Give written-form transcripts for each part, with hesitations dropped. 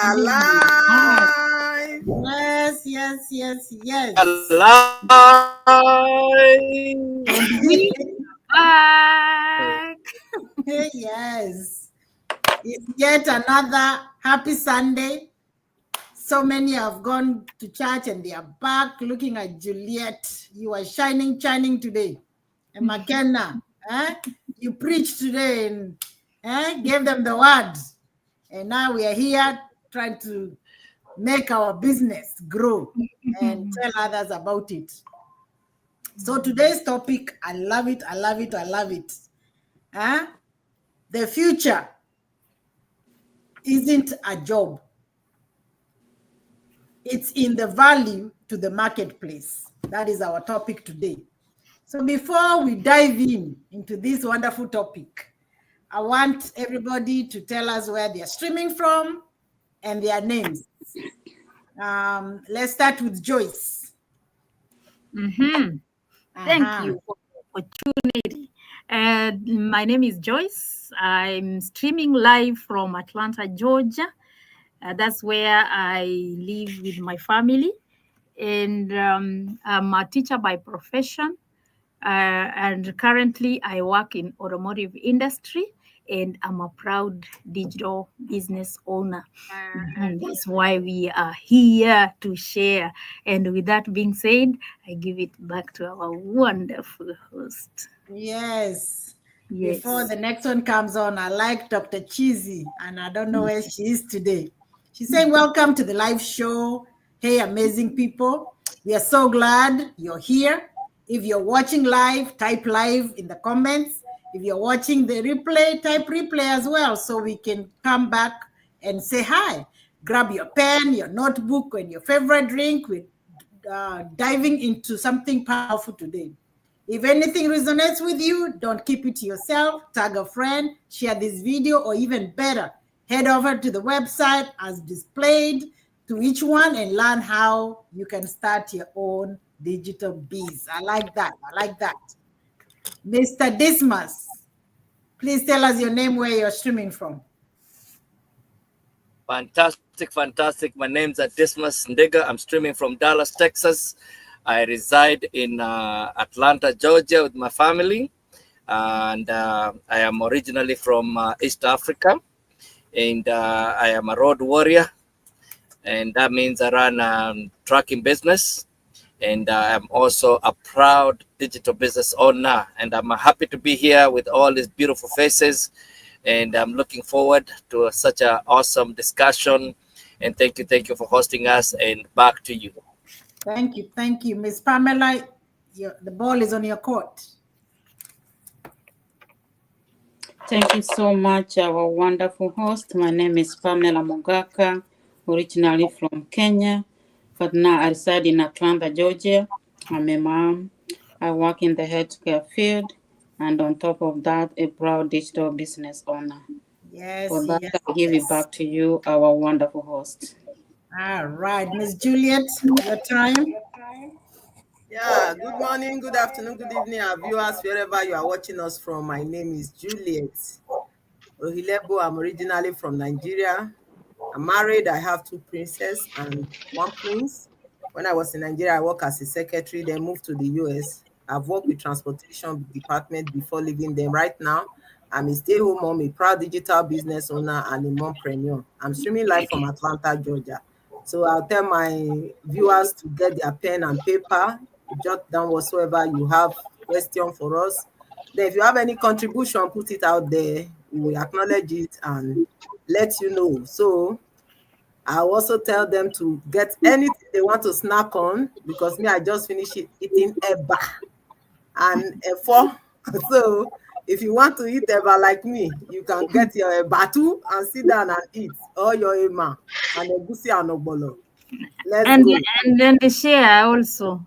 Alive. Yes. Alive. And we back. Yes. It's yet another happy Sunday. So many have gone to church and they are back looking at Juliet. You are shining today. And McKenna, you preached today and gave them the word. And now we are here trying to make our business grow and tell others about it. So today's topic, I love it. The future isn't a job. It's in the value to the marketplace. That is our topic today. So before we dive into this wonderful topic, I want everybody to tell us where they are streaming from and their names. Let's start with Joyce. Thank you for the opportunity. My name is Joyce. I'm streaming live from Atlanta, Georgia. That's where I live with my family. And I'm a teacher by profession. And currently I work in automotive industry. And I'm a proud digital business owner. And that's why we are here to share. And with that being said, I give it back to our wonderful host. Yes. Before the next one comes on, I like Dr. Cheesy, and I don't know where she is today. She's saying, welcome to the live show. Hey, amazing people. We are so glad you're here. If you're watching live, type live in the comments. If you're watching the replay, type replay as well so we can come back and say hi. Grab your pen, your notebook, and your favorite drink. We're diving into something powerful today. If anything resonates with you, don't keep it to yourself. Tag a friend, share this video, or even better, head over to the website as displayed to each one and learn how you can start your own digital biz. I like that. Mr. Dismas, please tell us your name, where you're streaming from. Fantastic. My name's Dismas Ndega. I'm streaming from Dallas, Texas. I reside in Atlanta, Georgia with my family. And I am originally from East Africa. And I am a road warrior. And that means I run a trucking business. And I'm also a proud digital business owner. And I'm happy to be here with all these beautiful faces. And I'm looking forward to such an awesome discussion. And thank you for hosting us. And back to you. Thank you. Ms. Pamela, the ball is on your court. Thank you so much, our wonderful host. My name is Pamela Mogaka, originally from Kenya, but now I reside in Atlanta, Georgia. I'm a mom. I work in the healthcare field, and on top of that, a proud digital business owner. Yes. For that, I give it back to you, our wonderful host. All right, Miss Juliet, your time. Yeah, good morning, good afternoon, good evening, our viewers, wherever you are watching us from. My name is Juliet Ohilebo. I'm originally from Nigeria. I'm married. I have 2 princes and 1 prince. When I was in Nigeria, I worked as a secretary, then moved to the US. I've worked with transportation department before leaving them. Right now, I'm a stay-home mom, a proud digital business owner, and a mompreneur. I'm streaming live from Atlanta, Georgia. So I'll tell my viewers to get their pen and paper, jot down whatsoever you have question for us. Then if you have any contribution, put it out there. We will acknowledge it and let you know. So I'll also tell them to get anything they want to snack on, because me, I just finished eating eba and efo. So if you want to eat eba like me, you can get your eba too and sit down and eat, or your ema and egusi and ogbolo. Let's go. And then the share also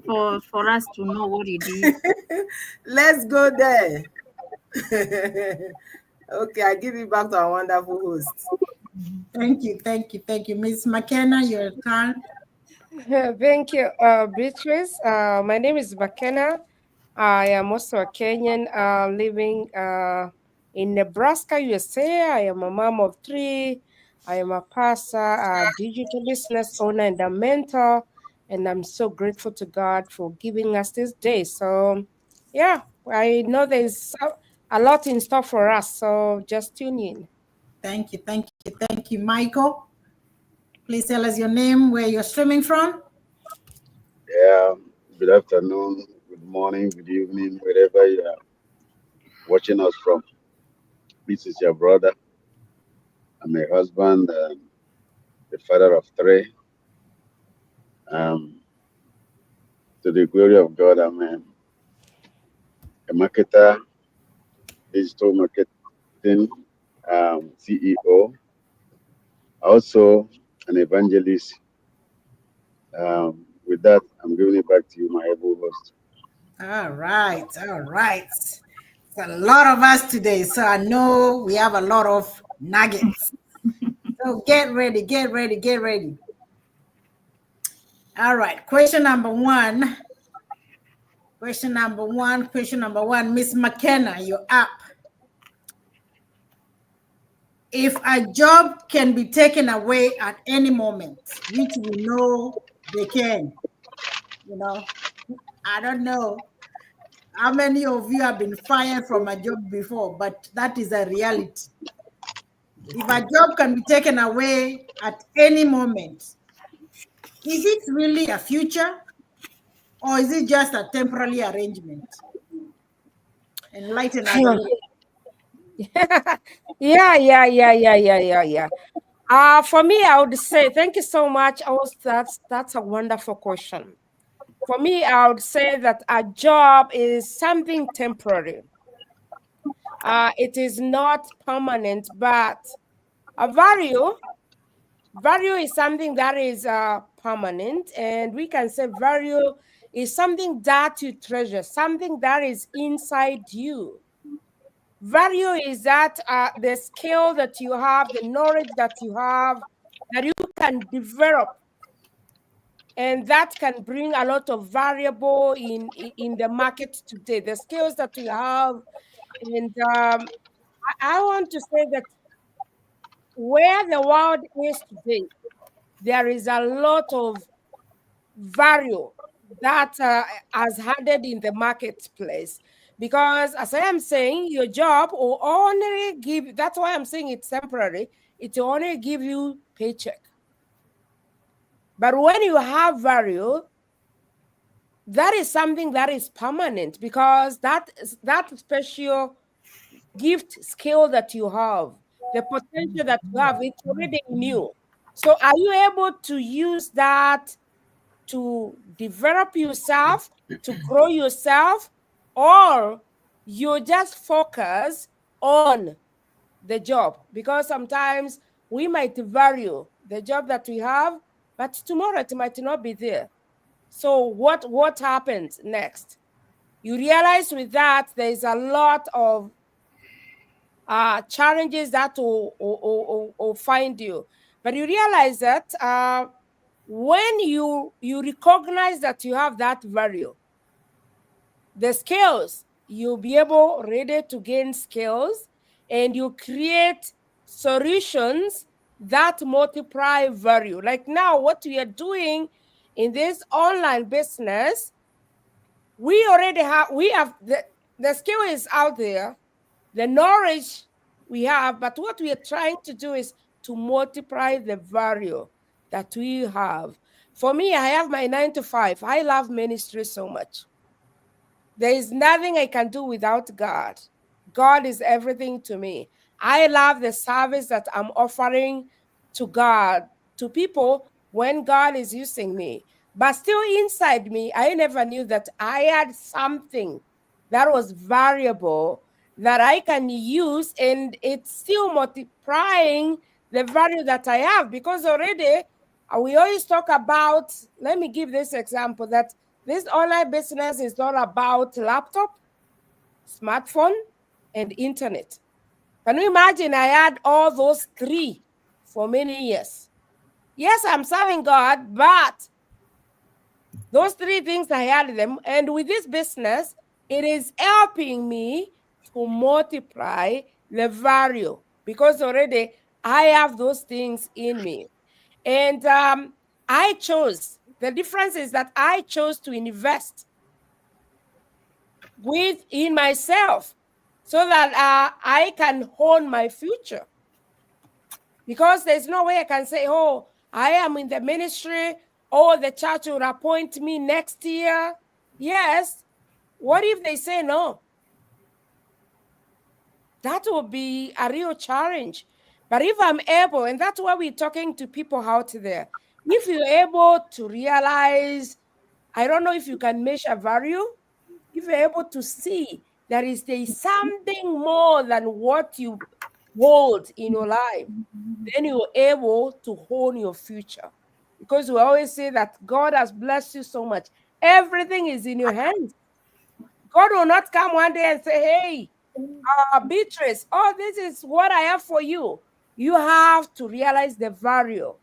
for us to know what it is. Let's go there. Okay, I give it back to our wonderful host. Thank you. Miss McKenna, your turn. Thank you, Beatrice. My name is McKenna. I am also a Kenyan living in Nebraska, USA. I am a mom of 3. I am a pastor, a digital business owner, and a mentor. And I'm so grateful to God for giving us this day. So, yeah, I know there's a lot in store for us. So just tune in. Thank you, thank you, thank you, Michael. Please tell us your name, where you're streaming from. Yeah, good afternoon, good morning, good evening, wherever you are watching us from. This is your brother. I'm a husband, the father of three. To the glory of God, I'm a marketer, digital marketing CEO, also an evangelist. With that, I'm giving it back to you, my able host. All right, all right. It's a lot of us today, so I know we have a lot of nuggets. So get ready, get ready, get ready. All right, question number one. Question number one. Miss McKenna, you're up. If a job can be taken away at any moment, which we know they can, I don't know how many of you have been fired from a job before, but that is a reality. If a job can be taken away at any moment, is it really a future or is it just a temporary arrangement? Enlighten us a little. Yeah. For me, I would say, thank you so much. That's a wonderful question. For me, I would say that a job is something temporary. It is not permanent, but a value is something that is permanent, and we can say value is something that you treasure, something that is inside you. Value is that the skill that you have, the knowledge that you have, that you can develop, and that can bring a lot of variable in the market today. The skills that we have, and I want to say that where the world is today, there is a lot of value that has added in the marketplace. Because as I am saying, your job will only give, that's why I'm saying it's temporary, it will only give you paycheck. But when you have value, that is something that is permanent, because that special gift skill that you have, the potential that you have, it's already new. So are you able to use that to develop yourself, to grow yourself, or you just focus on the job? Because sometimes we might value the job that we have, but tomorrow it might not be there. So what happens next? You realize with that there is a lot of challenges that will find you. But you realize that when you recognize that you have that value, the skills, you'll be able ready to gain skills, and you create solutions that multiply value. Like now, what we are doing in this online business, we have the skill is out there, the knowledge we have, but what we are trying to do is to multiply the value that we have. For me, I have my 9 to 5. I love ministry so much. There is nothing I can do without God. God is everything to me. I love the service that I'm offering to God, to people, when God is using me. But still inside me, I never knew that I had something that was variable that I can use, and it's still multiplying the value that I have. Because already we always talk about, let me give this example, that this online business is not about laptop, smartphone, and internet. Can you imagine? I had all those three for many years. Yes, I'm serving God, but those three things, I had them. And with this business, it is helping me to multiply the value, because already I have those things in me. And I chose. The difference is that I chose to invest in myself so that I can hone my future. Because there's no way I can say, oh, I am in the ministry, or the church will appoint me next year. Yes. What if they say no? That will be a real challenge. But if I'm able, and that's why we're talking to people out there, if you're able to realize, I don't know if you can measure value, if you're able to see that there's something more than what you hold in your life, then you're able to hone your future. Because we always say that God has blessed you so much. Everything is in your hands. God will not come one day and say, hey, Beatrice, oh, this is what I have for you. You have to realize the value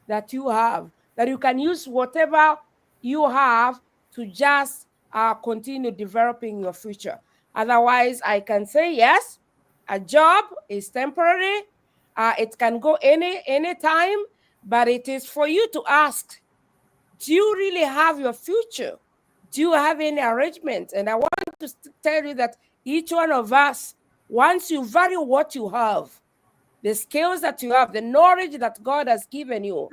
that you have, that you can use whatever you have to just continue developing your future. Otherwise, I can say, yes, a job is temporary. It can go any time, but it is for you to ask, do you really have your future? Do you have any arrangement? And I want to tell you that each one of us, once you value what you have, the skills that you have, the knowledge that God has given you,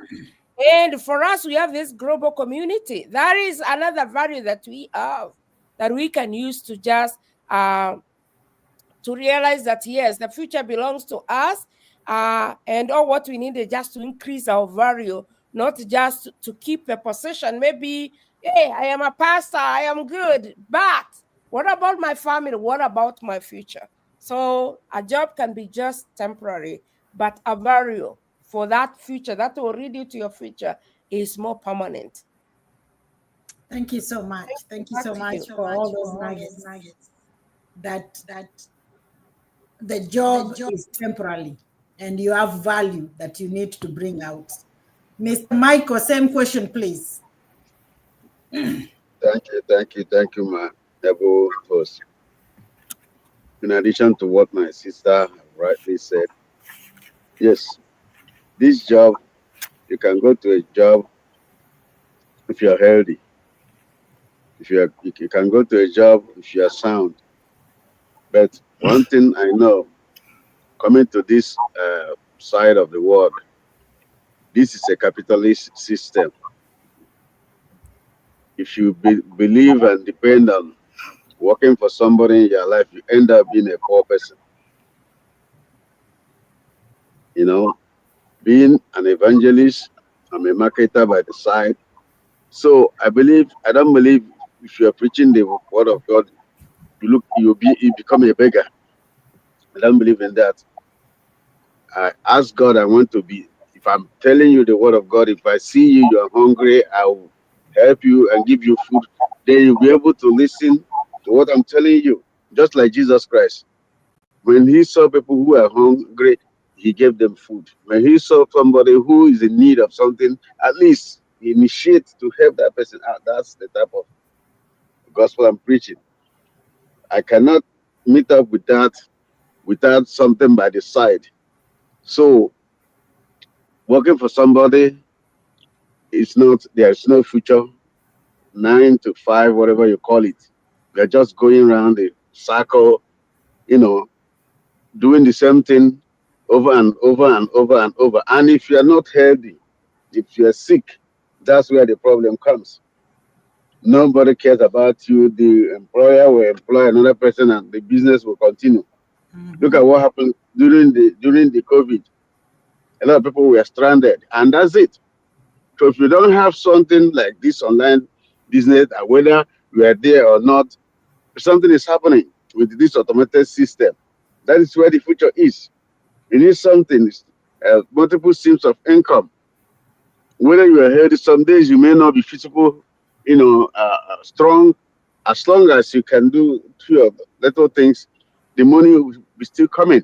and for us, we have this global community. That is another value that we have, that we can use to just to realize that, yes, the future belongs to us, and all what we need is just to increase our value, not just to keep a position. Maybe, hey, I am a pastor, I am good, but what about my family? What about my future? So a job can be just temporary, but a value for that future, that will lead you to your future, is more permanent. Thank you so much. Thank you so much for all those nuggets. That the job is temporary and you have value that you need to bring out. Mr. Michael, same question, please. Thank you, my able host. In addition to what my sister rightly said, yes, this job, you can go to a job if you're healthy. You can go to a job if you are sound. But one thing I know, coming to this side of the world, this is a capitalist system. If you believe and depend on working for somebody in your life, you end up being a poor person. You know, being an evangelist, I'm a marketer by the side. So I don't believe if you're preaching the word of God, you become a beggar. I don't believe in that. I ask God, I want to be, if I'm telling you the word of God, if I see you, you're hungry, I will help you and give you food. Then you'll be able to listen to what I'm telling you. Just like Jesus Christ. When he saw people who are hungry, he gave them food. When he saw somebody who is in need of something, at least he initiates to help that person out. That's the type of gospel I'm preaching. I cannot meet up with that without something by the side. So working for somebody is not, there's no future, 9 to 5, whatever you call it. You're just going around the circle, doing the same thing over and over and over and over. And if you're not healthy, if you're sick, that's where the problem comes. Nobody cares about you. The employer will employ another person and the business will continue. Look at what happened during the COVID. A lot of people were stranded, and that's it. So if you don't have something like this online business, whether you are there or not, something is happening with this automated system. That is where the future is. You need something, multiple streams of income. Whether you are healthy, some days you may not be physical, strong. As long as you can do 2 little things, the money will be still coming.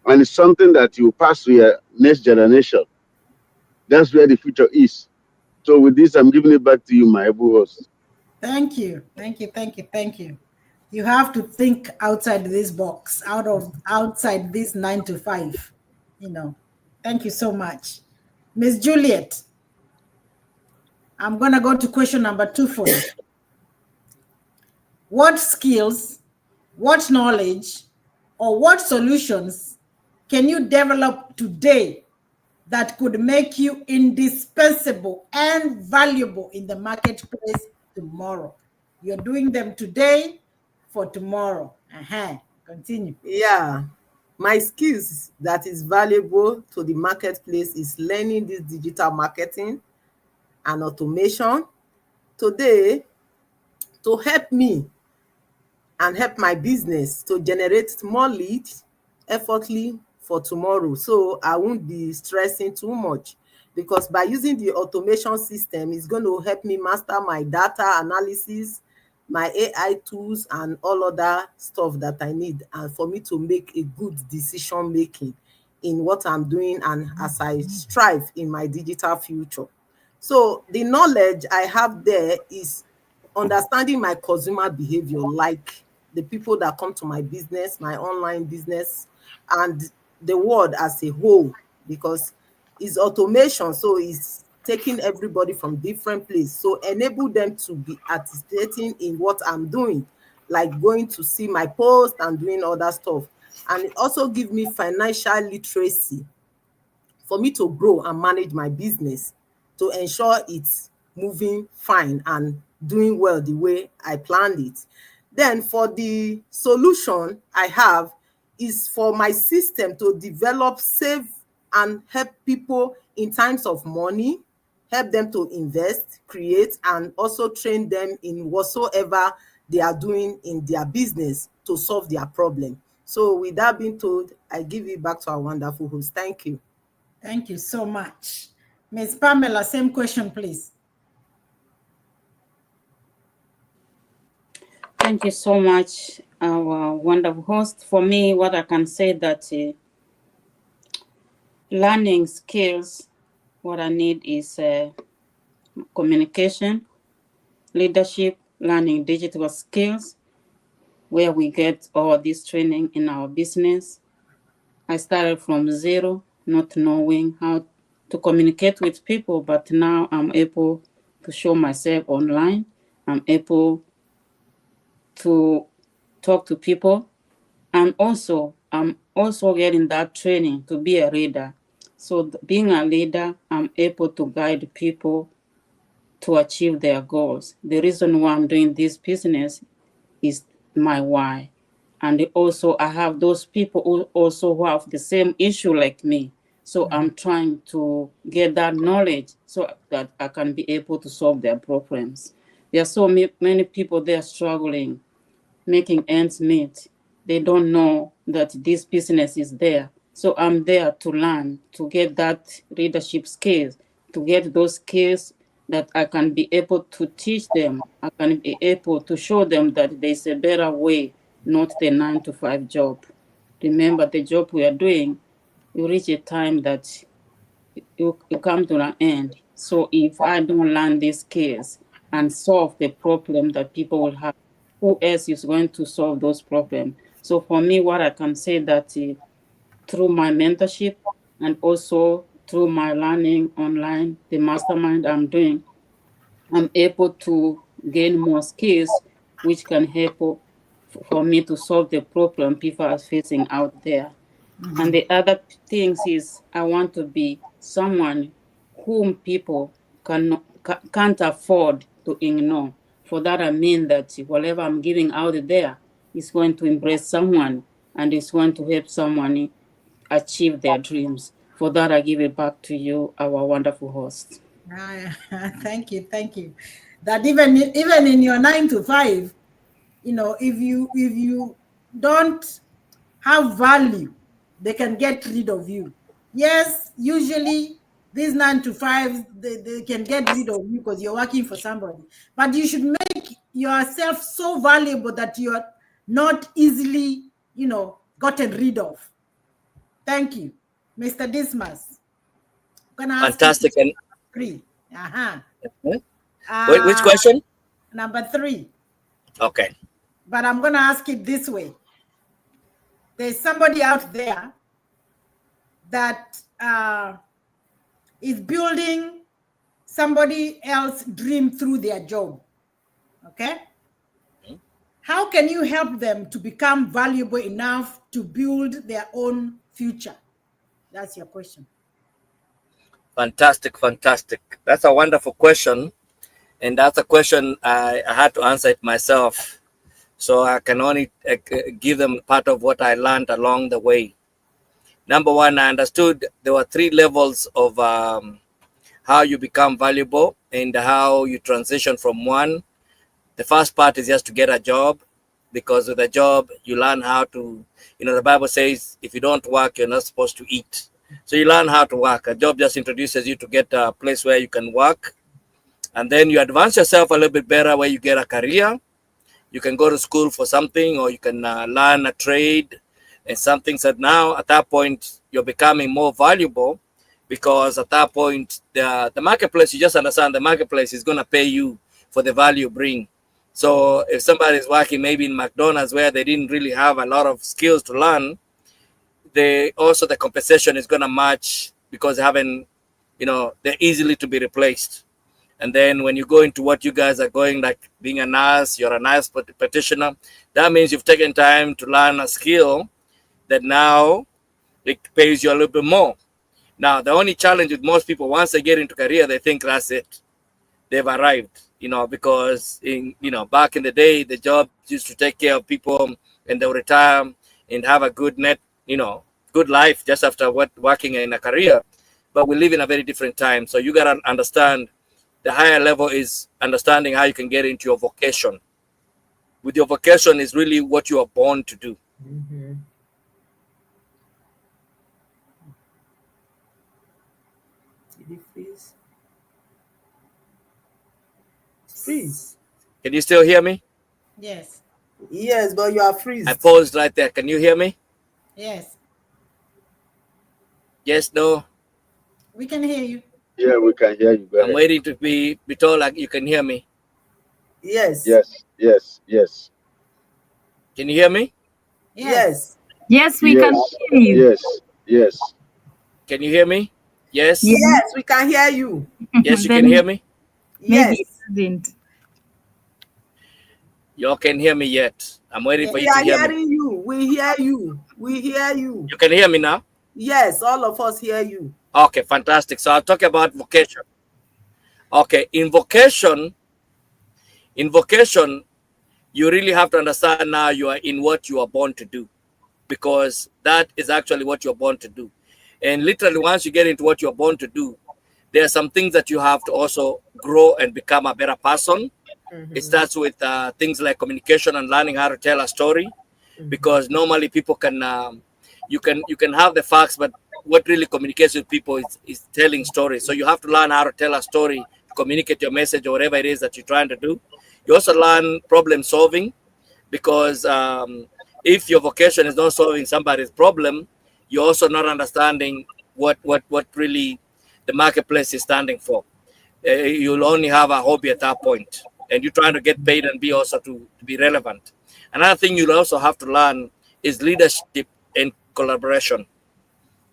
And it's something that you pass to your next generation. That's where the future is. So with this, I'm giving it back to you, my able host. Thank you. You have to think outside this box, outside this 9 to 5. Thank you so much. Miss Juliet, I'm going to go to question number 2 for you. What skills, what knowledge, or what solutions can you develop today that could make you indispensable and valuable in the marketplace tomorrow? You're doing them today for tomorrow. Continue. Yeah, my skills that is valuable to the marketplace is learning this digital marketing and automation today to help me and help my business to generate more leads effortlessly for tomorrow, so I won't be stressing too much, because by using the automation system, it's going to help me master my data analysis, my AI tools, and all other stuff that I need, and for me to make a good decision making in what I'm doing and as I strive in my digital future. So the knowledge I have there is understanding my consumer behavior, like the people that come to my business, my online business, and the world as a whole, because it's automation, so it's taking everybody from different places, so enable them to be participating in what I'm doing, like going to see my post and doing other stuff. And it also give me financial literacy for me to grow and manage my business to ensure it's moving fine and doing well the way I planned it. Then for the solution I have is for my system to develop, save, and help people in times of money, help them to invest, create, and also train them in whatsoever they are doing in their business to solve their problem. So with that being told, I give it back to our wonderful host. Thank you. Thank you so much. Ms. Pamela, same question, please. Thank you so much, our wonderful host. For me, what I can say that learning skills, what I need is communication, leadership, learning digital skills, where we get all this training in our business. I started from zero, not knowing how to communicate with people, but now I'm able to show myself online. I'm able to talk to people. I'm also getting that training to be a leader. So being a leader, I'm able to guide people to achieve their goals. The reason why I'm doing this business is my why. And also I have those people who have the same issue like me. So I'm trying to get that knowledge so that I can be able to solve their problems. There are so many people there struggling, making ends meet. They don't know that this business is there. So I'm there to learn, to get that leadership skills, to get those skills that I can be able to teach them. I can be able to show them that there's a better way, not the 9-to-5 job. Remember, the job we are doing, you reach a time that you come to an end. So if I don't learn these skills and solve the problem that people will have, who else is going to solve those problems? So for me, what I can say that through my mentorship and also through my learning online, the mastermind I'm doing, I'm able to gain more skills, which can help for me to solve the problem people are facing out there. And the other things is I want to be someone whom people can't afford to ignore. For that, I mean that whatever I'm giving out there is going to impress someone and is going to help someone achieve their dreams. For that, I give it back to you, our wonderful host. Thank you. That even in your 9-to-5, if you don't have value, they can get rid of you. Yes, usually these 9-to-5s, they can get rid of you because you're working for somebody. But you should make yourself so valuable that you are not easily, gotten rid of. Thank you. Mr. Dismas. I'm gonna ask Fantastic. you And 3. which question? Number 3. Okay. But I'm going to ask it this way. There's somebody out there that is building somebody else's dream through their job. Okay? How can you help them to become valuable enough to build their own future? That's your question. Fantastic, fantastic. That's a wonderful question. And that's a question I had to answer it myself. So I can only give them part of what I learned along the way. Number one, I understood there were 3 levels of how you become valuable and how you transition from one. The first part is just to get a job, because with a job, you learn how to, the Bible says, if you don't work, you're not supposed to eat. So you learn how to work. A job just introduces you to get a place where you can work. And then you advance yourself a little bit better where you get a career. You can go to school for something, or you can learn a trade and something. So now at that point, you're becoming more valuable, because at that point, the marketplace, you just understand the marketplace is going to pay you for the value you bring. So if somebody is working maybe in McDonald's where they didn't really have a lot of skills to learn, the compensation is going to match, because they haven't, they're easily to be replaced. And then when you go into what you guys are going, like being a nurse, you're a nurse practitioner, that means you've taken time to learn a skill that now it pays you a little bit more. Now, the only challenge with most people, once they get into career, they think that's it. They've arrived, because back in the day, the job used to take care of people and they'll retire and have a good good life just after working in a career. But we live in a very different time. So you got to understand, the higher level is understanding how you can get into your vocation. With your vocation is really what you are born to do. Mm-hmm. Did it freeze? Freeze. Can you still hear me? Yes. Yes, but you are freezed. I paused right there. Can you hear me? Yes. Yes, no? We can hear you. Yeah, we can hear you. I'm waiting to be told like you can hear me. Yes. Yes. Can you hear me? Yes. Yes, we can hear you. Yes. Can you hear me? Yes. Yes, we can hear you. Yes, you can hear me? Yes. Maybe it didn't. You all can hear me yet. I'm waiting for you We to are hear me. hearing you. We hear you. We hear you. You can hear me now? Yes, all of us hear you. Okay, fantastic. So I'll talk about vocation. Okay, in vocation, you really have to understand now you are in what you are born to do, because that is actually what you're born to do. And literally, once you get into what you're born to do, there are some things that you have to also grow and become a better person. Mm-hmm. It starts with things like communication and learning how to tell a story, because normally people can, you can have the facts, but what really communicates with people is telling stories. So you have to learn how to tell a story, to communicate your message or whatever it is that you're trying to do. You also learn problem solving, because if your vocation is not solving somebody's problem, you're also not understanding what really the marketplace is standing for. You'll only have a hobby at that point, and you're trying to get paid and be also to be relevant. Another thing you'll also have to learn is leadership and collaboration.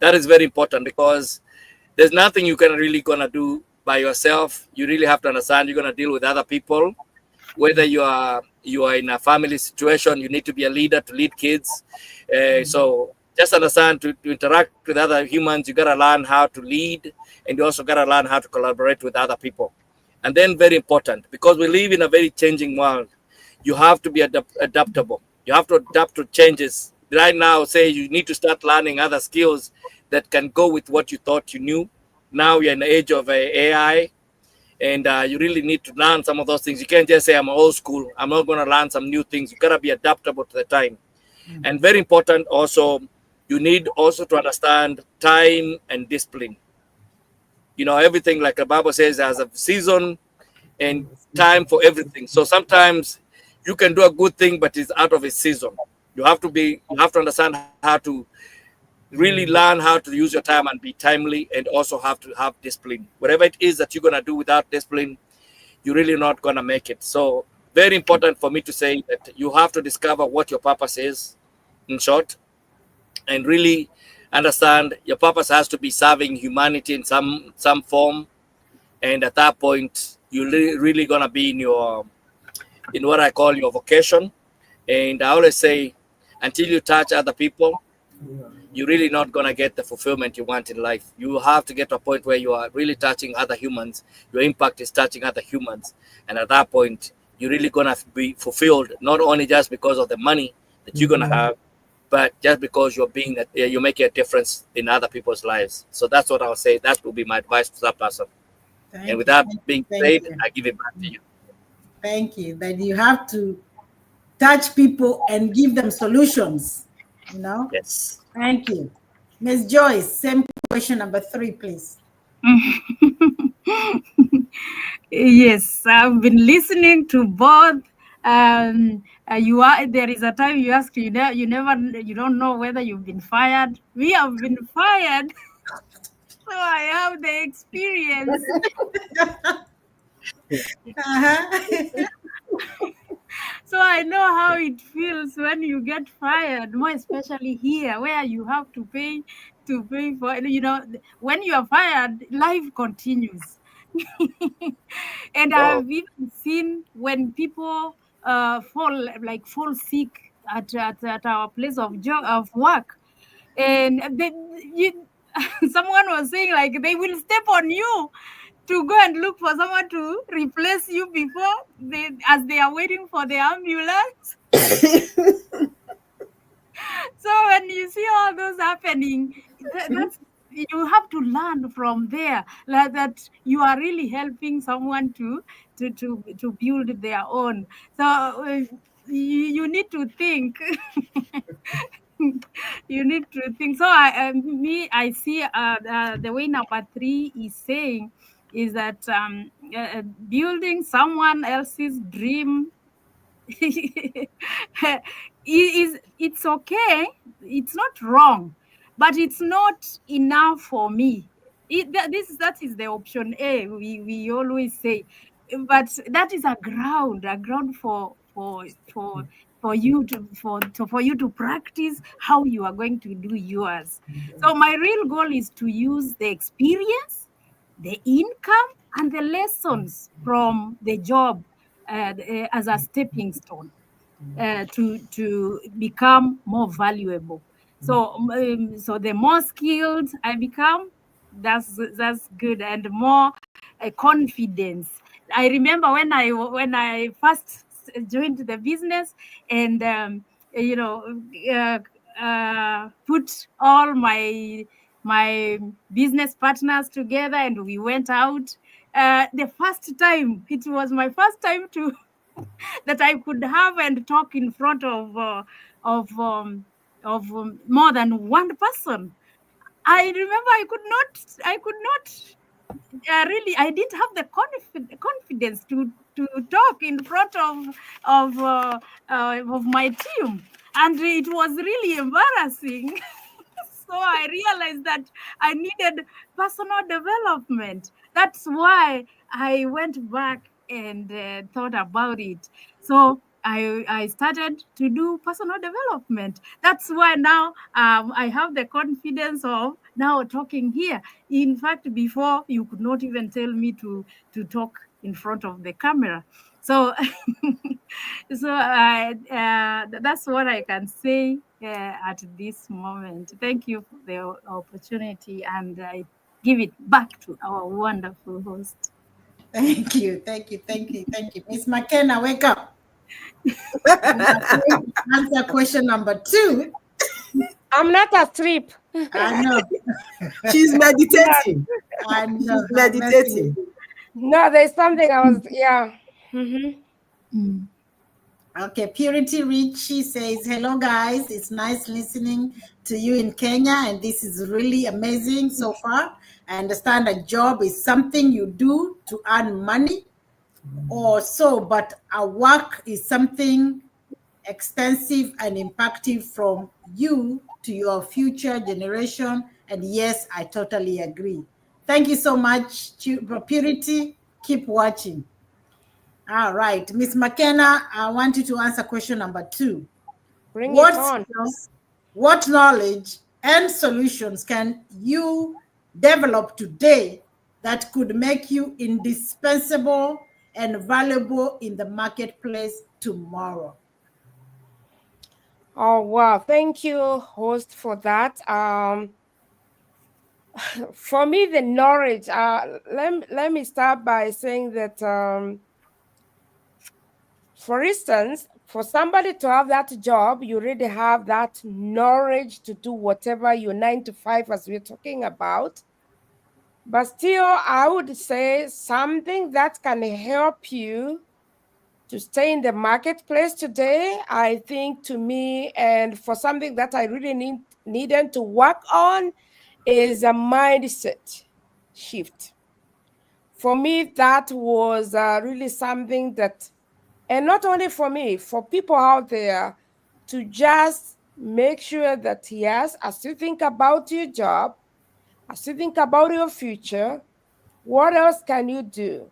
That is very important, because there's nothing you can really gonna do by yourself. You really have to understand you're gonna deal with other people. Whether you are in a family situation, you need to be a leader to lead kids. So just understand to interact with other humans, you gotta learn how to lead, and you also gotta learn how to collaborate with other people. And then very important, because we live in a very changing world, you have to be adaptable. You have to adapt to changes. Right now, say you need to start learning other skills that can go with what you thought you knew. Now you're in the age of AI, and you really need to learn some of those things. You can't just say, I'm old school, I'm not going to learn some new things. You got to be adaptable to the time. And very important also, you need also to understand time and discipline. Everything, like the Bible says, has a season and time for everything. So sometimes you can do a good thing, but it's out of its season. You have to understand how to really learn how to use your time and be timely, and also have to have discipline. Whatever it is that you're going to do without discipline, you're really not going to make it. So very important for me to say that you have to discover what your purpose is, in short, and really understand your purpose has to be serving humanity in some form, and at that point you're really gonna be in what I call your vocation. And I always say, until you touch other people, you're really not gonna get the fulfillment you want in life. You have to get to a point where you are really touching other humans. Your impact is touching other humans, and at that point you're really gonna be fulfilled, not only just because of the money that you're gonna have, but just because you're making a difference in other people's lives. So that's what I'll say. That will be my advice to that person. And with that being said, I give it back to you. Thank you. That you have to touch people and give them solutions, you know? Yes. Thank you. Ms. Joyce, same question number 3, please. Yes, I've been listening to both. There is a time you ask, you don't know whether you've been fired. We have been fired, so I have the experience. So I know how it feels when you get fired, more especially here where you have to pay for, when you are fired, life continues. And I've even seen when people fall sick at our place of work, and someone was saying like they will step on you to go and look for someone to replace you as they are waiting for the ambulance. So when you see all those happening, you have to learn from there, like that you are really helping someone to build their own. So you need to think. You need to think. So I see the way number 3 is saying is that building someone else's dream it's okay, it's not wrong, but it's not enough for me. That is the option A we always say, but that is a ground for you to practice how you are going to do yours. So my real goal is to use the experience, the income, and the lessons from the job as a stepping stone to become more valuable. So the more skilled I become, that's good, and more confidence. I remember when I first joined the business, and put all my business partners together, and we went out. The first time, it was my first time that I could have and talk in front of more than one person. I remember I could not really. I didn't have the confidence to talk in front of my team, and it was really embarrassing. So I realized that I needed personal development. That's why I went back and thought about it. So I started to do personal development. That's why now I have the confidence of now talking here. In fact, before you could not even tell me to talk in front of the camera. So that's what I can say at this moment. Thank you for the opportunity, and I give it back to our wonderful host. Thank you. Miss McKenna, wake up. Answer question number 2. I'm not asleep. I know. She's meditating. I know. She's meditating. No, there's something I was, yeah. Mm-hmm. Okay, Purity Richie says, hello guys, it's nice listening to you in Kenya, and this is really amazing so far. I understand a job is something you do to earn money or so, but our work is something extensive and impactful from you to your future generation. And yes, I totally agree. Thank you so much, Purity. Keep watching. All right, Miss McKenna, I want you to answer question number 2. Bring it on. What knowledge and solutions can you develop today that could make you indispensable and valuable in the marketplace tomorrow? Oh, wow. Thank you, host, for that. For me, the knowledge, let me start by saying that, for instance, for somebody to have that job, you already have that knowledge to do whatever your 9 to 5, as we're talking about. But still, I would say something that can help you to stay in the marketplace today, I think, to me, and for something that I really needed to work on, is a mindset shift. For me, that was really something that, and not only for me, for people out there, to just make sure that, yes, as you think about your job, as you think about your future, what else can you do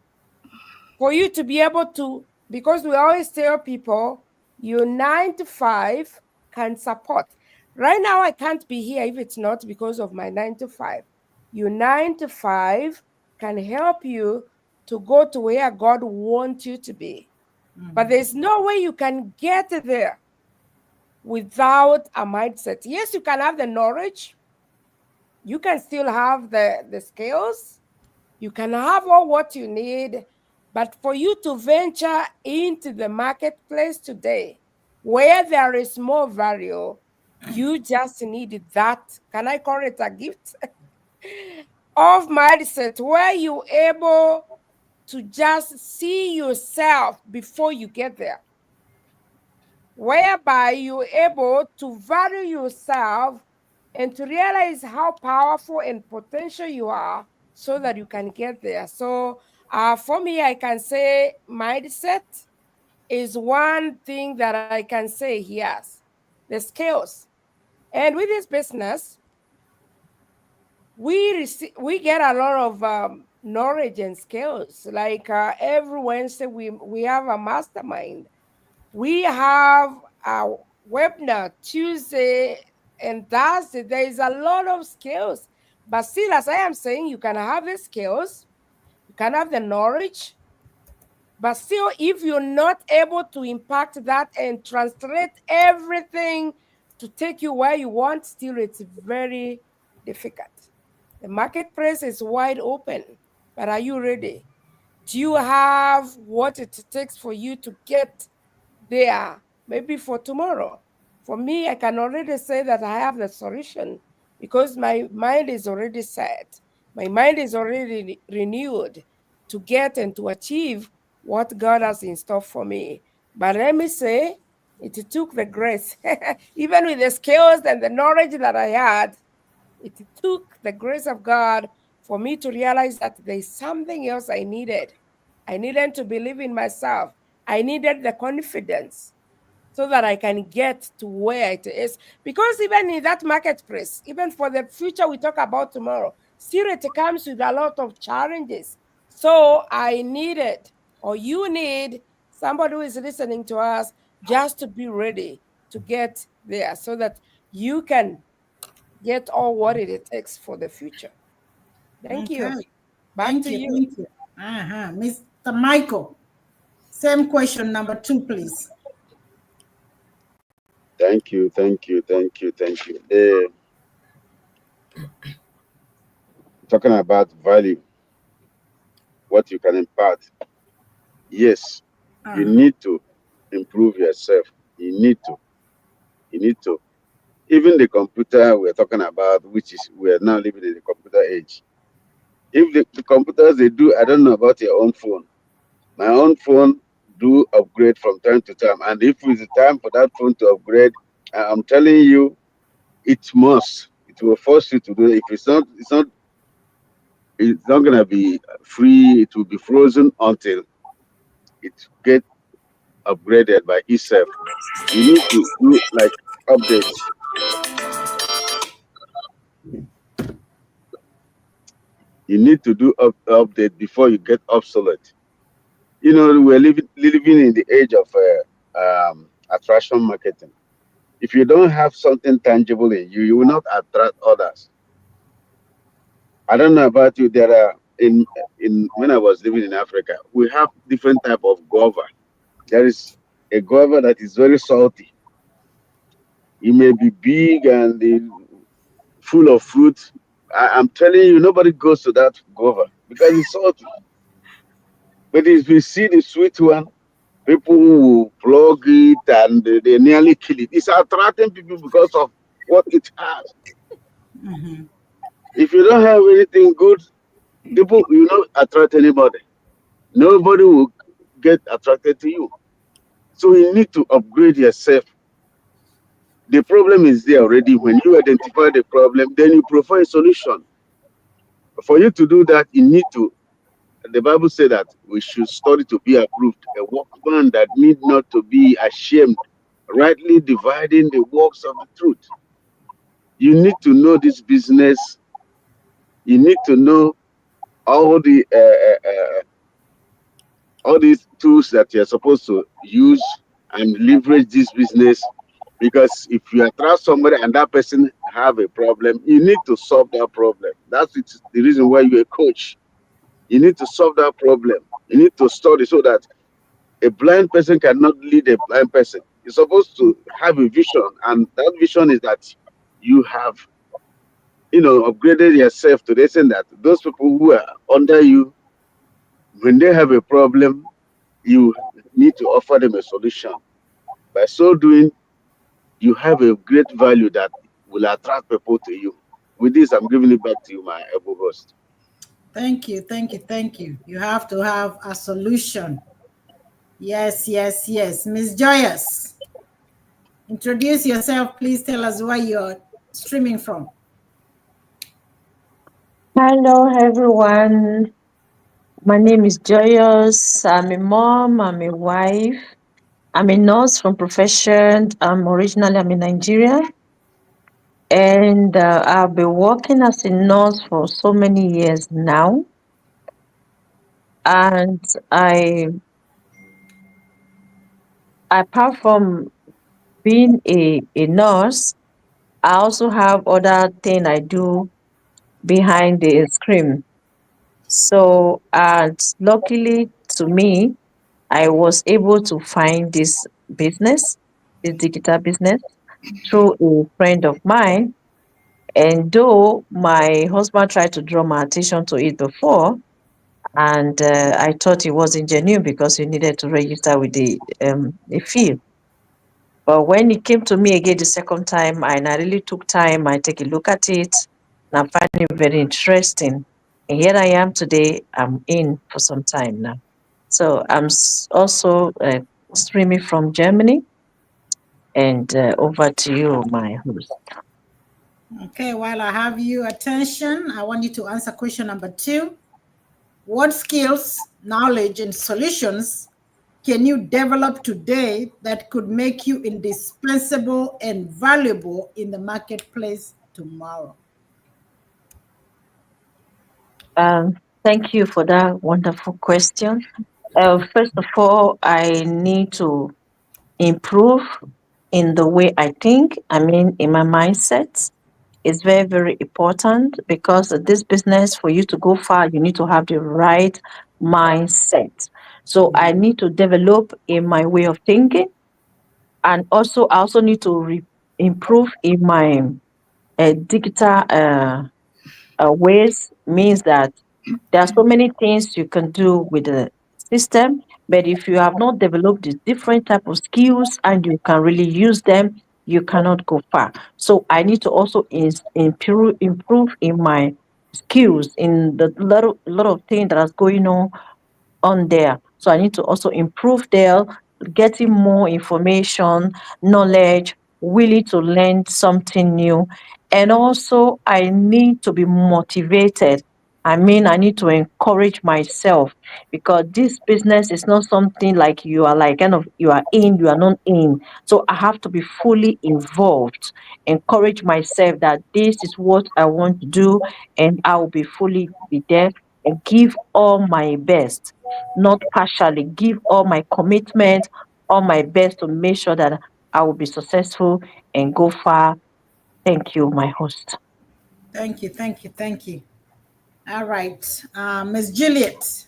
for you to be able to, because we always tell people your 9 to 5 can support. Right now, I can't be here if it's not because of my 9 to 5. Your 9 to 5 can help you to go to where God wants you to be. But there's no way you can get there without a mindset. Yes, you can have the knowledge. You can still have the skills. You can have all what you need. But for you to venture into the marketplace today, where there is more value, you just need that. Can I call it a gift? Of mindset, where you're able to just see yourself before you get there, whereby you're able to value yourself and to realize how powerful and potential you are so that you can get there. So for me, I can say mindset is one thing that I can say, yes. The skills. And with this business, we get a lot of knowledge and skills. Like every Wednesday, we have a mastermind. We have a webinar Tuesday and Thursday. There is a lot of skills. But still, as I am saying, you can have the skills, you can have the knowledge, but still, if you're not able to impact that and translate everything to take you where you want, still it's very difficult. The marketplace is wide open, but are you ready? Do you have what it takes for you to get there, maybe for tomorrow? For me, I can already say that I have the solution because my mind is already set. My mind is already renewed to get and to achieve what God has in store for me. But let me say, it took the grace, even with the skills and the knowledge that I had, it took the grace of God for me to realize that there's something else I needed. I needed to believe in myself. I needed the confidence so that I can get to where it is. Because even in that marketplace, even for the future we talk about tomorrow, still it comes with a lot of challenges. So I needed, or you need, somebody who is listening to us just to be ready to get there so that you can get all what it takes for the future. Thank you. Back to you. Thank you. Mr. Michael, same question, number 2, please. Thank you. Talking about value, what you can impart. Yes, you need to improve yourself. You need to. Even the computer we're talking about, which is we're now living in the computer age. If the computers they do, I don't know about your own phone. My own phone do upgrade from time to time, and if it's time for that phone to upgrade, I'm telling you, it must. It will force you to do it. If it's not gonna be free. It will be frozen until it get upgraded by itself. You need to do like updates. You need to do update before you get obsolete. You know, we're living in the age of attraction marketing. If you don't have something tangible in you, you will not attract others. I don't know about you. There are in when I was living in Africa, we have different type of guava. There is a guava that is very salty. It may be big and full of fruit. I'm telling you, nobody goes to that guava because it's salty. But if you see the sweet one, people will plug it and they nearly kill it. It's attracting people because of what it has. Mhm. If you don't have anything good, people will not attract anybody. Nobody will get attracted to you. So you need to upgrade yourself. The problem is there already. When you identify the problem, then you provide a solution. For you to do that, you need to. The Bible said that we should study to be approved, a workman that need not to be ashamed, rightly dividing the works of the truth. You need to know this business. You need to know all the all these tools that you're supposed to use and leverage this business. Because if you attract somebody and that person have a problem, you need to solve that problem. The reason why you're a coach. You need to solve that problem. You need to study so that a blind person cannot lead a blind person. You're supposed to have a vision, and that vision is that you have, upgraded yourself to the extent that those people who are under you, when they have a problem, you need to offer them a solution. By so doing, you have a great value that will attract people to you. With this, I'm giving it back to you, my able host. Thank you, thank you, thank you. You have to have a solution. Yes, yes, yes. Miss Joyous, introduce yourself. Please tell us where you're streaming from. Hello, everyone. My name is Joyous. I'm a mom. I'm a wife. I'm a nurse from profession. I'm in Nigeria, and I've been working as a nurse for so many years now. And apart from being a nurse, I also have other thing I do behind the screen. So, and luckily to me, I was able to find business, this digital business, through a friend of mine. And though my husband tried to draw my attention to it before, and I thought it wasn't genuine because you needed to register with the fee. But when it came to me again the second time, and I really took time, I take a look at it, and I find it very interesting. And here I am today. I'm in for some time now. So I'm also streaming from Germany. And over to you, my host. Okay, while I have you attention, I want you to answer question number 2. What skills, knowledge, and solutions can you develop today that could make you indispensable and valuable in the marketplace tomorrow? Thank you for that wonderful question. First of all, I need to improve in the way I think, in my mindset. It's very, very important because this business, for you to go far, you need to have the right mindset. So I need to develop in my way of thinking, and also I also need to improve in my digital ways. Means that there are so many things you can do with the system, but if you have not developed the different type of skills and you can really use them, you cannot go far. So I need to also improve in my skills in the lot of things that is going on there. So I need to also improve there, getting more information, knowledge, willing to learn something new. And also, I need to be motivated. I need to encourage myself because this business is not something like you are like kind of you are in, you are not in. So I have to be fully involved, encourage myself that this is what I want to do, and I will be fully be there and give all my best, not partially, give all my commitment, all my best to make sure that I will be successful and go far. Thank you, my host. Thank you, thank you, thank you. All right, Ms. Juliet,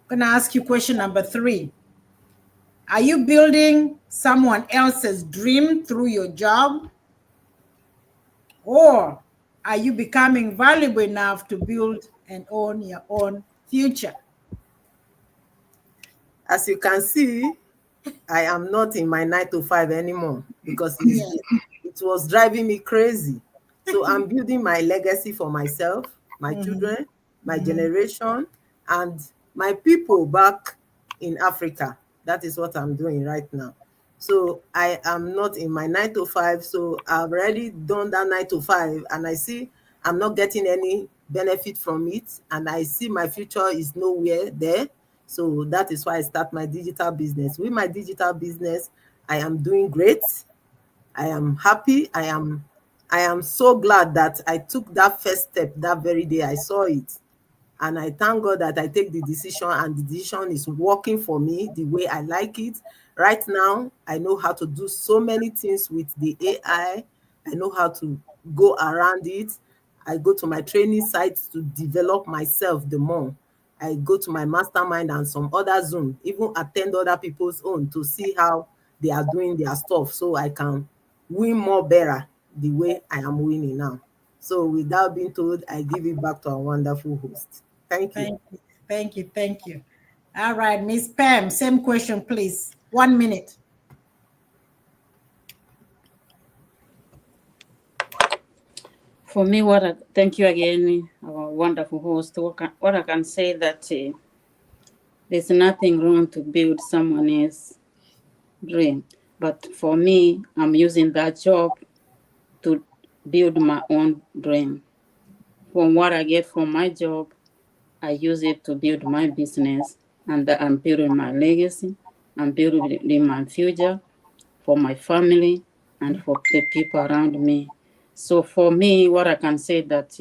I'm gonna ask you question number 3. Are you building someone else's dream through your job? Or are you becoming valuable enough to build and own your own future? As you can see, I am not in my 9 to 5 anymore because it was driving me crazy. So I'm building my legacy for myself, my children, my generation, and my people back in Africa. That is what I'm doing right now. So I am not in my 9 to 5. So I've already done that 9 to 5, and I see I'm not getting any benefit from it. And I see my future is nowhere there. So that is why I start my digital business. With my digital business, I am doing great. I am happy. I am so glad that I took that first step that very day I saw it. And I thank God that I take the decision, and the decision is working for me the way I like it. Right now, I know how to do so many things with the AI. I know how to go around it. I go to my training sites to develop myself the more. I go to my mastermind and some other Zoom, even attend other people's own to see how they are doing their stuff so I can win more better the way I am winning now. So without being told, I give it back to our wonderful host. Thank you. Thank you, thank you, thank you. All right, Miss Pam, same question, please. 1 minute. For me, thank you again, our wonderful host. What I can say that there's nothing wrong to build someone else's dream. But for me, I'm using that job to build my own dream. From what I get from my job, I use it to build my business, and I'm building my legacy. I'm building my future for my family and for the people around me. So for me, what I can say that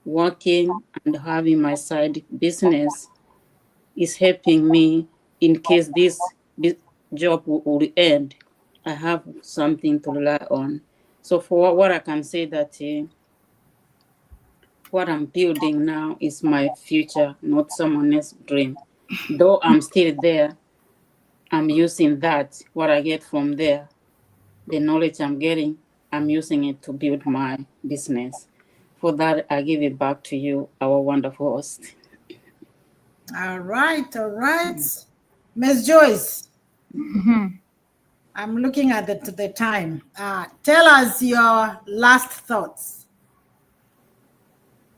working and having my side business is helping me in case this job will end. I have something to rely on. So for what I can say that what I'm building now is my future, not someone else's dream. Though I'm still there, I'm using that, what I get from there, the knowledge I'm getting, I'm using it to build my business. For that, I give it back to you, our wonderful host. All right, all right. Ms. Joyce, I'm looking at the time. Tell us your last thoughts.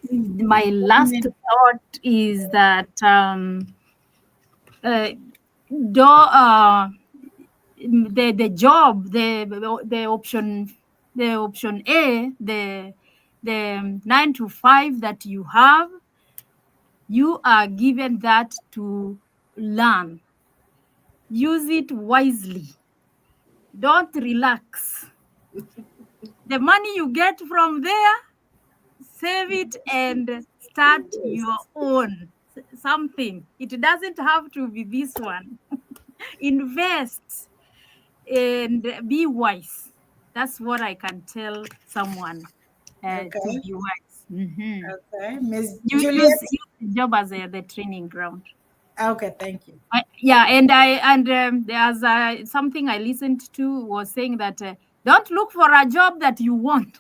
My last thought is that the job, the option A, the 9 to 5 that you have, you are given that to learn. Use it wisely. Don't relax. The money you get from there, save it and start your own something. It doesn't have to be this one. Invest and be wise. That's what I can tell someone to be wise. Okay, Ms. You Juliet. use the job as the training ground. Okay, thank you. There's something I listened to was saying that don't look for a job that you want.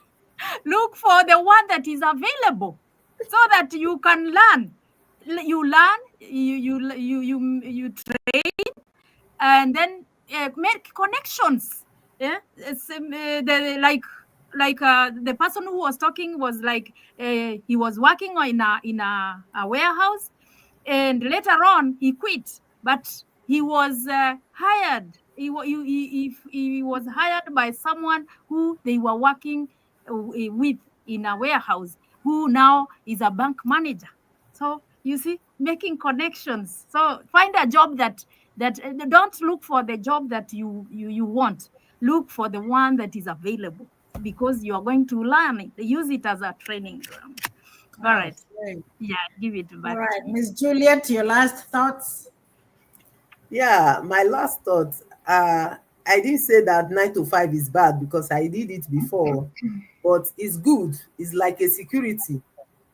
Look for the one that is available, so that you can learn. You learn, you train, and then make connections. Yeah, the person who was talking was like he was working in a warehouse, and later on he quit, but he was hired. He was hired by someone who they were working with in a warehouse, who now is a bank manager. So you see, making connections. So find a job that don't look for the job that you want. Look for the one that is available, because you are going to learn it. Use it as a training ground. All right. Yeah, give it back. All right, Ms. Juliet, your last thoughts? Yeah, my last thoughts. I didn't say that 9 to 5 is bad because I did it before, but it's good. It's like a security.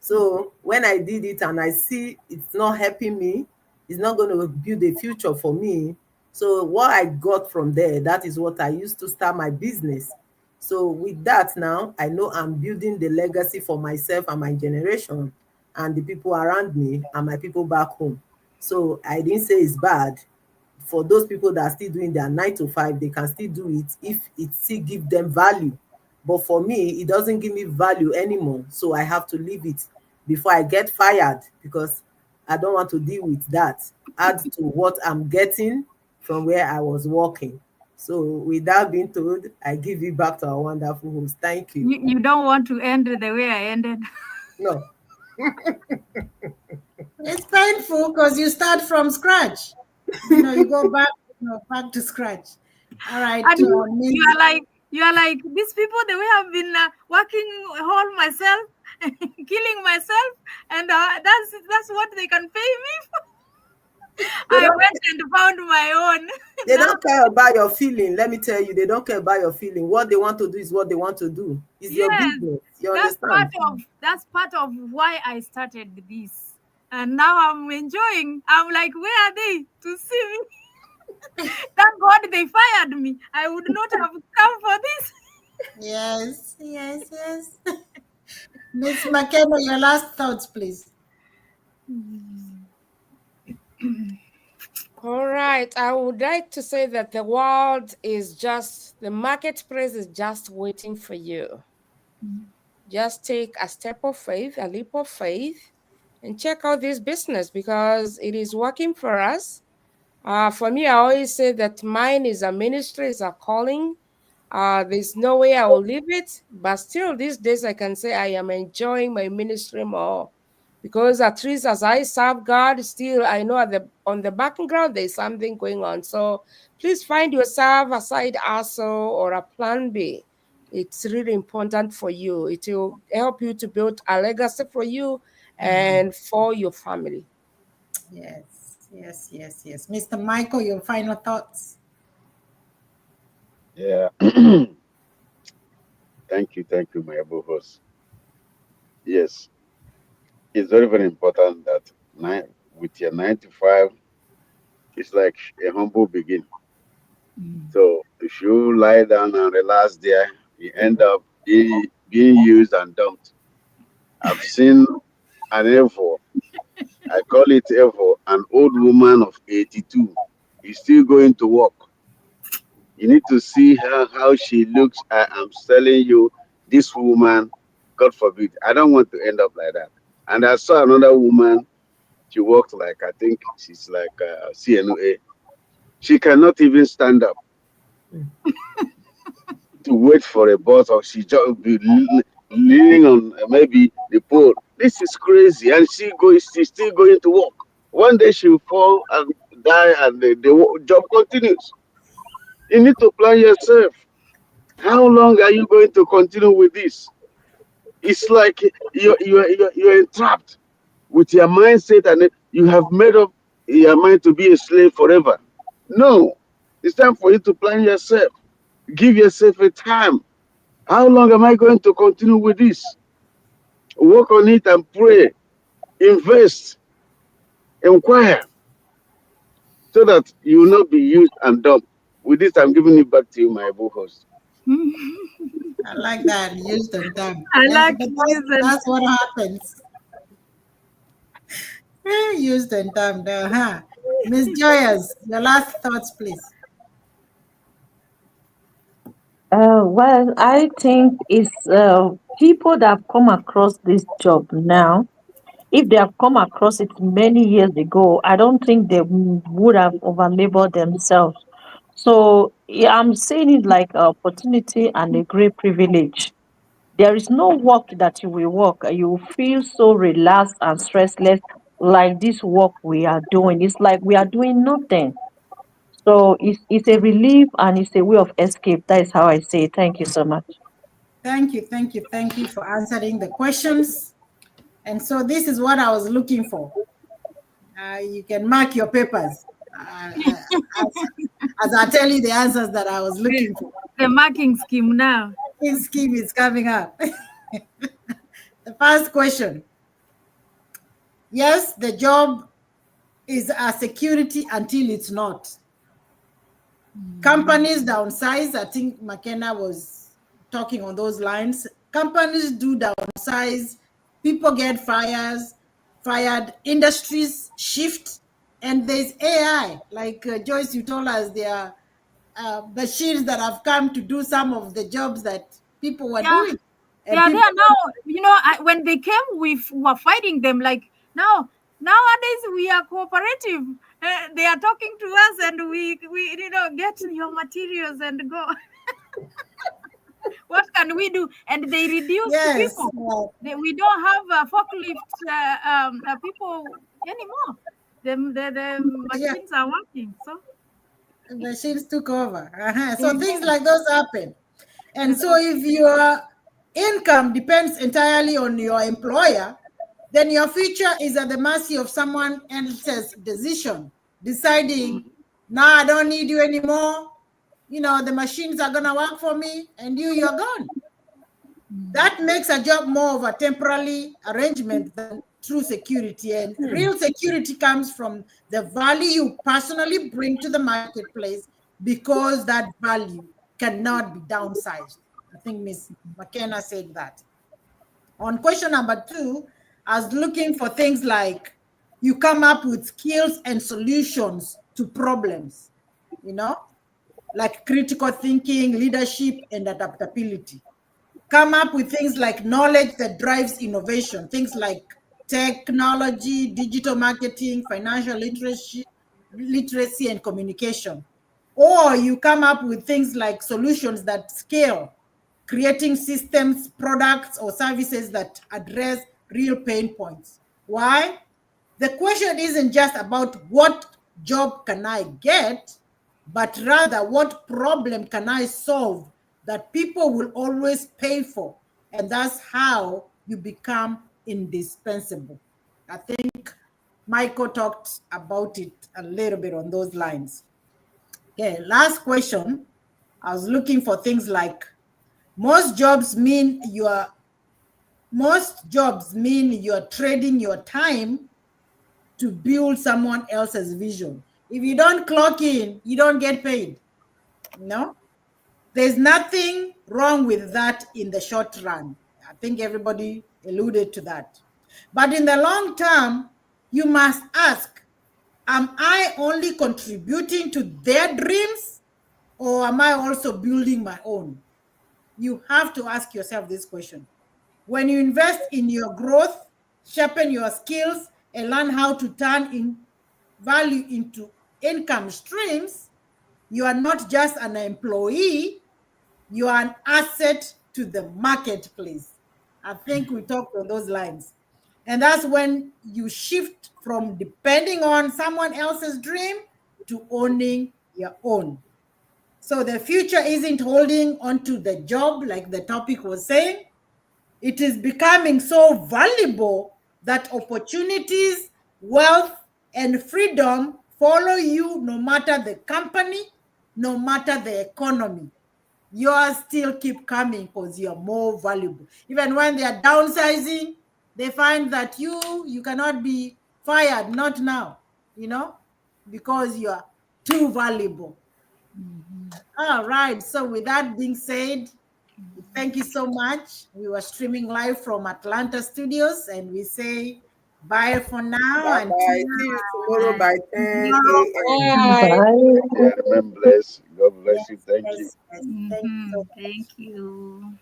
So when I did it and I see it's not helping me, it's not going to build a future for me. So what I got from there, that is what I used to start my business. So with that now, I know I'm building the legacy for myself and my generation and the people around me and my people back home. So I didn't say it's bad. For those people that are still doing their 9 to 5, they can still do it if it still give them value. But for me, it doesn't give me value anymore. So I have to leave it before I get fired because I don't want to deal with that. Add to what I'm getting from where I was working. So with that being told, I give it back to our wonderful host. Thank you. You don't want to end the way I ended. No. It's painful because you start from scratch. You go back, back to scratch. All right. And you are like these people. They have been working all myself, killing myself, and that's what they can pay me for. I went and found my own. They don't care about your feeling. Let me tell you, they don't care about your feeling. What they want to do is what they want to do. It's your business. You understand? That's part of why I started this. And now I'm enjoying. I'm like, where are they to see me? Thank God they fired me. I would not have come for this. Yes. Miss McKenna, your last thoughts, please. All right. I would like to say that the marketplace is just waiting for you. Just take a step of faith, a leap of faith, and check out this business because it is working for us. For me, I always say that mine is a ministry, is a calling. There's no way I will leave it, but still these days I can say I am enjoying my ministry more because at least as I serve God, still I know on the background there's something going on. So please find yourself a side hustle or a plan B. It's really important for you. It will help you to build a legacy for you and for your family. Yes. Mr. Michael, your final thoughts. Yeah. Thank you, my able host. Yes, it's very, very important that with your 9 to 5, it's like a humble beginning. So if you lie down and relax there, you end up being used and dumped. I've seen an Evo, I call it Evo, an old woman of 82 is still going to work. You need to see her, how she looks. I am telling you, this woman, God forbid, I don't want to end up like that. And I saw another woman, she worked like, I think she's like CNOA. She cannot even stand up to wait for a bus, or she just be leaning on maybe the pole. This is crazy. And she's still going to work. One day she will fall and die, and the job continues. You need to plan yourself. How long are you going to continue with this? It's like you're entrapped with your mindset, and you have made up your mind to be a slave forever. No, it's time for you to plan yourself. Give yourself a time. How long am I going to continue with this? Work on it and pray, invest, inquire, so that you will not be used and dumped. With this, I'm giving it back to you, my able host. I like that. Used and dumped. That's what happens. Used and dumped. Miss Joyous, your last thoughts, please. Well, I think it's people that have come across this job now. If they have come across it many years ago, I don't think they would have overlabored themselves. So yeah, I'm saying it like an opportunity and a great privilege. There is no work that you will work. You will feel so relaxed and stressless like this work we are doing. It's like we are doing nothing. So it's a relief and it's a way of escape. That is how I say it. Thank you so much. Thank you for answering the questions. And so this is what I was looking for. You can mark your papers. as I tell you the answers that I was looking for. The marking scheme now. This scheme is coming up. The first question. Yes, the job is a security until it's not. Companies downsize. I think McKenna was talking on those lines. Companies do downsize. People get fired. Industries shift. And there's AI. Like Joyce, you told us there are machines that have come to do some of the jobs that people were doing. They are there now. You know, when they came, we were fighting them. Like nowadays, we are cooperative. They are talking to us, and we get your materials and go. What can we do? And they reduce people. We don't have forklift people anymore. The machines are working. So the machines took over. So things like those happen. And so if your income depends entirely on your employer, then your future is at the mercy of someone else's decision, deciding, nah, I don't need you anymore. You know, the machines are going to work for me, and you're gone. That makes a job more of a temporary arrangement than true security. And real security comes from the value you personally bring to the marketplace, because that value cannot be downsized. I think Ms. McKenna said that. On question number 2, I was looking for things like you come up with skills and solutions to problems, you know, like critical thinking, leadership, and adaptability. Come up with things like knowledge that drives innovation, things like technology, digital marketing, financial literacy, and communication. Or you come up with things like solutions that scale, creating systems, products, or services that address real pain points. Why? The question isn't just about what job can I get, but rather what problem can I solve that people will always pay for. And that's how you become indispensable. I think Michael talked about it a little bit on those lines. Okay, last question. I was looking for things like most jobs mean you're trading your time to build someone else's vision. If you don't clock in, you don't get paid. No? There's nothing wrong with that in the short run. I think everybody alluded to that. But in the long term, you must ask, am I only contributing to their dreams, or am I also building my own? You have to ask yourself this question. When you invest in your growth, sharpen your skills, and learn how to turn in value into income streams, you are not just an employee, you are an asset to the marketplace. I think we talked on those lines. And that's when you shift from depending on someone else's dream to owning your own. So the future isn't holding onto the job like the topic was saying. It is becoming so valuable that opportunities, wealth, and freedom follow you no matter the company, no matter the economy. Yours still keep coming because you're more valuable. Even when they are downsizing, they find that you cannot be fired, not now, because you are too valuable. All right. So with that being said, thank you so much. We were streaming live from Atlanta studios, and we say bye for now. Bye And bye. See you tomorrow by 10 a.m. Yeah, remain blessed. God bless you. Thank you. Thank you. Thank you.